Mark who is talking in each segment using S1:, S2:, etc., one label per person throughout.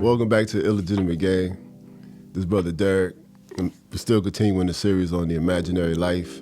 S1: welcome back to Illegitimate Gang. This brother Derek, and we're still continuing the series on the imaginary life.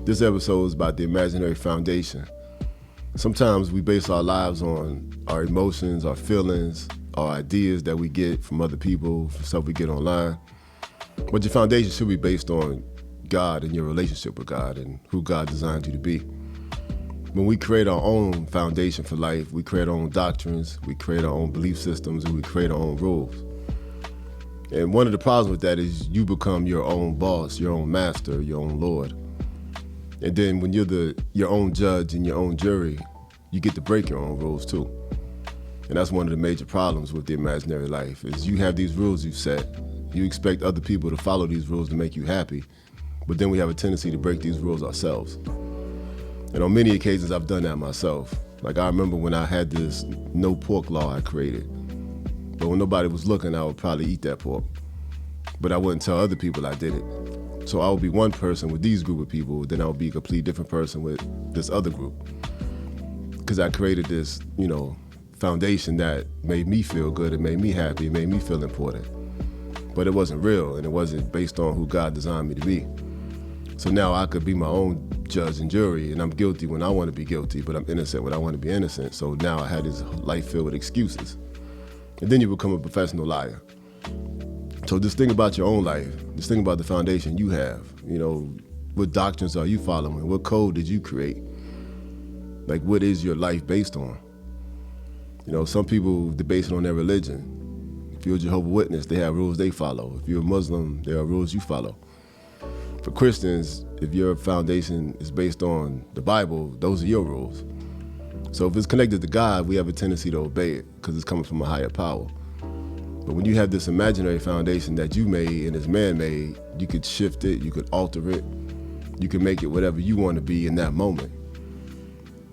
S1: This episode is about the imaginary foundation. Sometimes we base our lives on our emotions, our feelings, our ideas that we get from other people, from stuff we get online. But your foundation should be based on God and your relationship with God and who God designed you to be. When we create our own foundation for life, we create our own doctrines, we create our own belief systems, and we create our own rules. And one of the problems with that is you become your own boss, your own master, your own Lord. And then when you're your own judge and your own jury, you get to break your own rules too. And that's one of the major problems with the imaginary life, is you have these rules you've set. You expect other people to follow these rules to make you happy, but then we have a tendency to break these rules ourselves. And on many occasions, I've done that myself. Like, I remember when I had this no pork law I created. But when nobody was looking, I would probably eat that pork. But I wouldn't tell other people I did it. So I would be one person with these group of people, then I would be a completely different person with this other group. Because I created this, foundation that made me feel good, it made me happy, it made me feel important. But it wasn't real, and it wasn't based on who God designed me to be. So now I could be my own judge and jury, and I'm guilty when I want to be guilty, but I'm innocent when I want to be innocent. So now I had this life filled with excuses. And then you become a professional liar. So just think about your own life. Just think about the foundation you have. What doctrines are you following? What code did you create? Like, what is your life based on? Some people, they base it on their religion. If you're a Jehovah's Witness, they have rules they follow. If you're a Muslim, there are rules you follow. For Christians, if your foundation is based on the Bible, those are your rules. So if it's connected to God, we have a tendency to obey it because it's coming from a higher power. But when you have this imaginary foundation that you made and is man-made, you could shift it, you could alter it, you can make it whatever you want to be in that moment.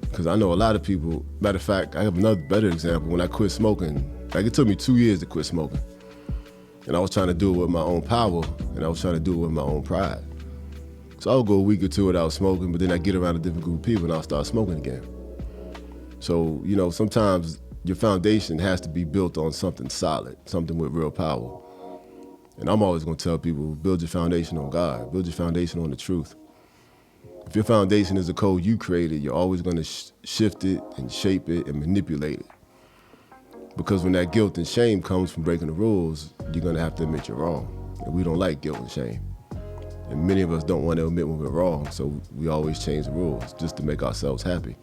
S1: Because I know a lot of people, matter of fact, I have another better example. When I quit smoking, it took me 2 years to quit smoking. And I was trying to do it with my own power, and I was trying to do it with my own pride. So I would go a week or two without smoking, but then I get around a different group of people and I'll start smoking again. So, sometimes your foundation has to be built on something solid, something with real power. And I'm always gonna tell people, build your foundation on God, build your foundation on the truth. If your foundation is a code you created, you're always gonna shift it and shape it and manipulate it. Because when that guilt and shame comes from breaking the rules, you're gonna have to admit you're wrong. And we don't like guilt and shame. And many of us don't want to admit when we're wrong, so we always change the rules just to make ourselves happy.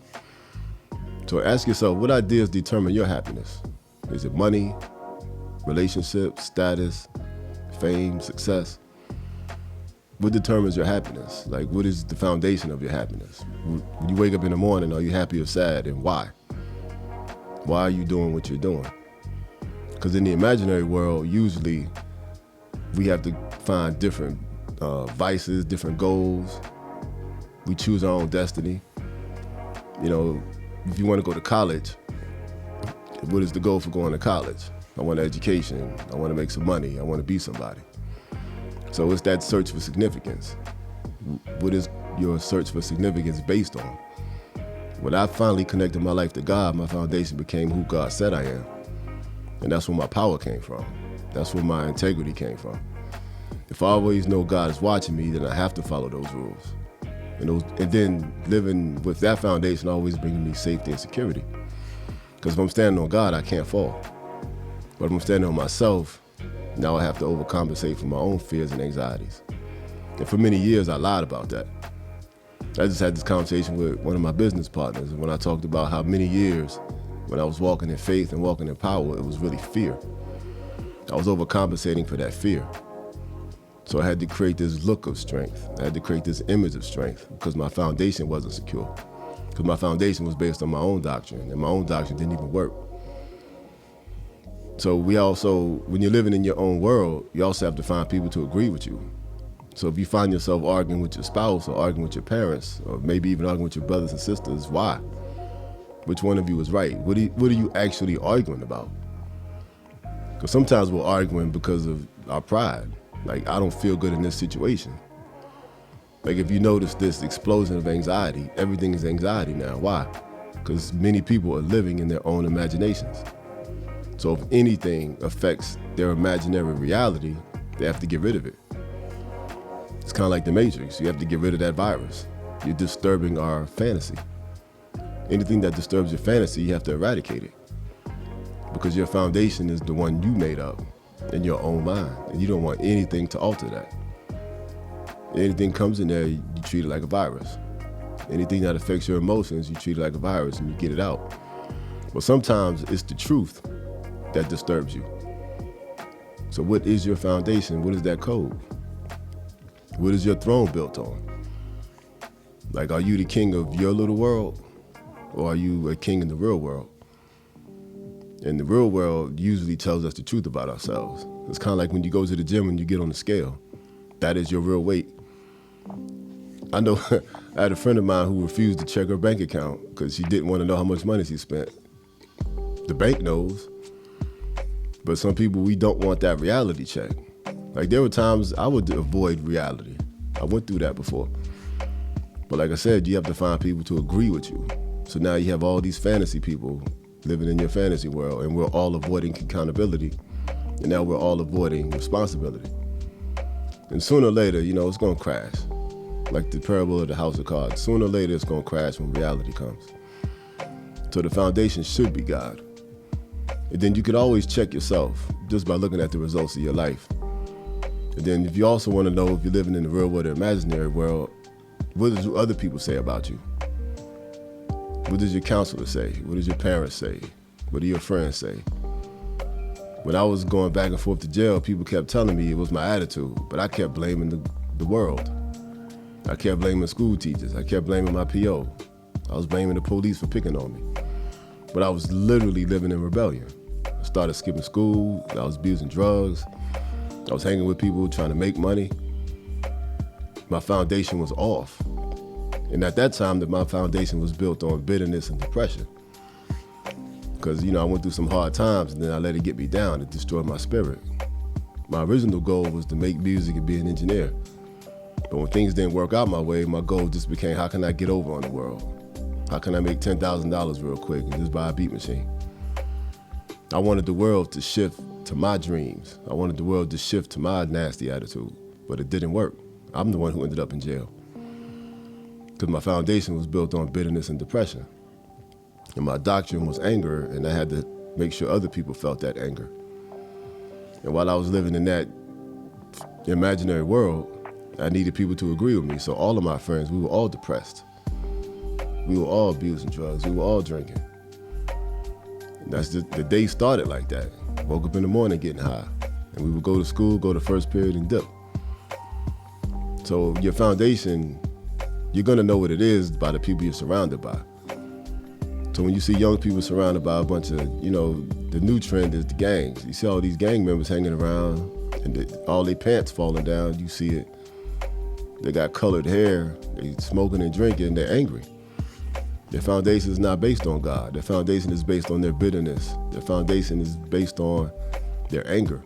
S1: So ask yourself, what ideas determine your happiness? Is it money, relationships, status, fame, success? What determines your happiness? Like, what is the foundation of your happiness? When you wake up in the morning, are you happy or sad, and why? Why are you doing what you're doing? Because in the imaginary world, usually we have to find different vices, different goals. We choose our own destiny. If you want to go to college, what is the goal for going to college? I want an education. I want to make some money. I want to be somebody. So it's that search for significance. What is your search for significance based on? When I finally connected my life to God, my foundation became who God said I am. And that's where my power came from. That's where my integrity came from. If I always know God is watching me, then I have to follow those rules. And then living with that foundation always bringing me safety and security. Because if I'm standing on God, I can't fall. But if I'm standing on myself, now I have to overcompensate for my own fears and anxieties. And for many years, I lied about that. I just had this conversation with one of my business partners, and when I talked about how many years when I was walking in faith and walking in power, it was really fear. I was overcompensating for that fear. So I had to create this look of strength. I had to create this image of strength because my foundation wasn't secure. Because my foundation was based on my own doctrine, and my own doctrine didn't even work. So when you're living in your own world, you also have to find people to agree with you. So if you find yourself arguing with your spouse or arguing with your parents, or maybe even arguing with your brothers and sisters, why? Which one of you is right? What are you actually arguing about? Because sometimes we're arguing because of our pride. Like, I don't feel good in this situation. Like, if you notice this explosion of anxiety, everything is anxiety now. Why? Because many people are living in their own imaginations. So if anything affects their imaginary reality, they have to get rid of it. It's kind of like the Matrix. You have to get rid of that virus. You're disturbing our fantasy. Anything that disturbs your fantasy, you have to eradicate it. Because your foundation is the one you made up in your own mind. And you don't want anything to alter that. Anything comes in there, you treat it like a virus. Anything that affects your emotions, you treat it like a virus and you get it out. But sometimes it's the truth that disturbs you. So what is your foundation? What is that code? What is your throne built on? Like, are you the king of your little world? Or are you a king in the real world? And the real world usually tells us the truth about ourselves. It's kind of like when you go to the gym and you get on the scale. That is your real weight. I know I had a friend of mine who refused to check her bank account because she didn't want to know how much money she spent. The bank knows. But some people, we don't want that reality check. Like, there were times I would avoid reality. I went through that before. But like I said, you have to find people to agree with you. So now you have all these fantasy people living in your fantasy world, and we're all avoiding accountability. And now we're all avoiding responsibility. And sooner or later, it's going to crash. Like the parable of the house of cards. Sooner or later, it's going to crash when reality comes. So the foundation should be God. And then you could always check yourself just by looking at the results of your life. And then if you also want to know if you're living in the real world or imaginary world, what do other people say about you? What does your counselor say? What does your parents say? What do your friends say? When I was going back and forth to jail, people kept telling me it was my attitude, but I kept blaming the world. I kept blaming school teachers. I kept blaming my PO. I was blaming the police for picking on me. But I was literally living in rebellion. I started skipping school. I was abusing drugs. I was hanging with people trying to make money. My foundation was off. And at that time, my foundation was built on bitterness and depression. Because, I went through some hard times and then I let it get me down. It destroyed my spirit. My original goal was to make music and be an engineer. But when things didn't work out my way, my goal just became, how can I get over on the world? How can I make $10,000 real quick and just buy a beat machine? I wanted the world to shift to my dreams. I wanted the world to shift to my nasty attitude, but it didn't work. I'm the one who ended up in jail because my foundation was built on bitterness and depression. And my doctrine was anger, and I had to make sure other people felt that anger. And while I was living in that imaginary world, I needed people to agree with me. So all of my friends, we were all depressed. We were all abusing drugs. We were all drinking. And that's the day started like that. Woke up in the morning getting high. And we would go to school, go to first period and dip. So your foundation, you're gonna know what it is by the people you're surrounded by. So when you see young people surrounded by a bunch of, the new trend is the gangs. You see all these gang members hanging around and all their pants falling down, you see it. They got colored hair, they smoking and drinking, they're angry. Their foundation is not based on God. Their foundation is based on their bitterness. Their foundation is based on their anger.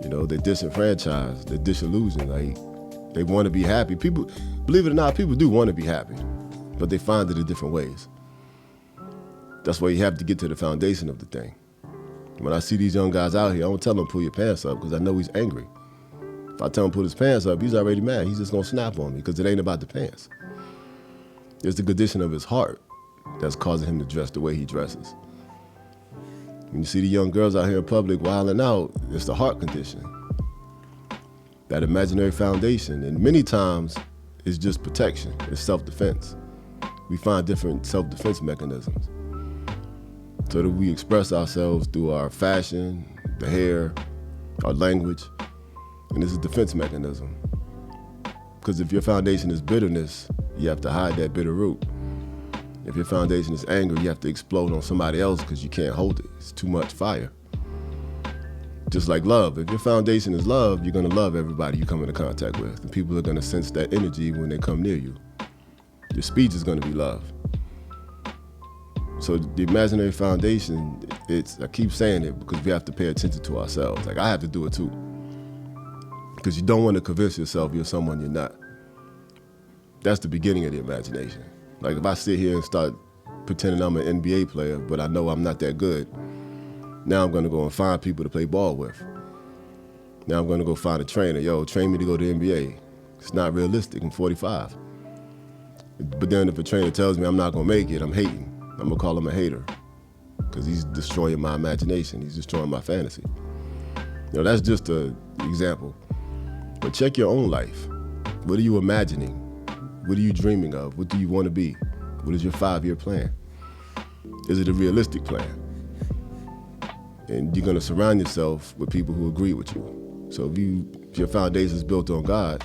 S1: They're disenfranchised, they're disillusioned. Like, they want to be happy. People, believe it or not, people do want to be happy, but they find it in different ways. That's why you have to get to the foundation of the thing. When I see these young guys out here, I don't tell them pull your pants up because I know he's angry. If I tell him put his pants up, he's already mad. He's just going to snap on me because it ain't about the pants. It's the condition of his heart that's causing him to dress the way he dresses. When you see the young girls out here in public wilding out, it's the heart condition. That imaginary foundation. And many times, it's just protection. It's self-defense. We find different self-defense mechanisms so that we express ourselves through our fashion, the hair, our language. And it's a defense mechanism. Because if your foundation is bitterness, you have to hide that bitter root. If your foundation is anger, you have to explode on somebody else because you can't hold it. It's too much fire. Just like love. If your foundation is love, you're going to love everybody you come into contact with. And people are going to sense that energy when they come near you. Your speech is going to be love. So the imaginary foundation, I keep saying it because we have to pay attention to ourselves. Like, I have to do it too. Because you don't want to convince yourself you're someone you're not. That's the beginning of the imagination. Like, if I sit here and start pretending I'm an NBA player, but I know I'm not that good, Now I'm gonna go and find people to play ball with. Now I'm gonna go find a trainer. Yo, train me to go to the NBA. It's not realistic. I'm 45. But then if a trainer tells me I'm not gonna make it, I'm hating. I'm gonna call him a hater because he's destroying my imagination. He's destroying my fantasy. You know, that's just an example. But check your own life. What are you imagining? What are you dreaming of? What do you want to be? What is your 5-year plan? Is it a realistic plan? And you're gonna surround yourself with people who agree with you. So if your foundation is built on God,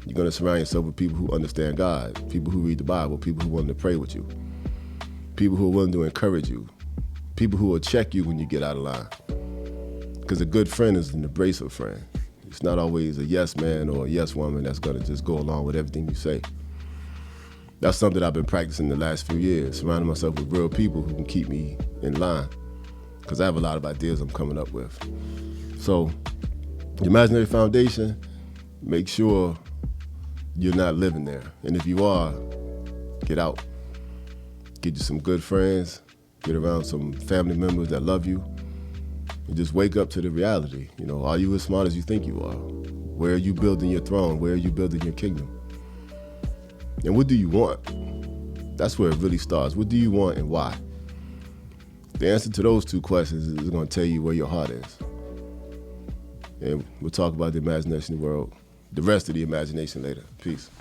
S1: you're gonna surround yourself with people who understand God, people who read the Bible, people who want to pray with you, people who are willing to encourage you, people who will check you when you get out of line. Because a good friend is an abrasive friend. It's not always a yes man or a yes woman that's gonna just go along with everything you say. That's something I've been practicing the last few years, surrounding myself with real people who can keep me in line. Because I have a lot of ideas I'm coming up with. So, the imaginary foundation, make sure you're not living there. And if you are, get out. Get you some good friends, get around some family members that love you, and just wake up to the reality. You know, are you as smart as you think you are? Where are you building your throne? Where are you building your kingdom? And what do you want? That's where it really starts. What do you want and why? The answer to those two questions is going to tell you where your heart is. And we'll talk about the imagination world, the rest of the imagination later. Peace.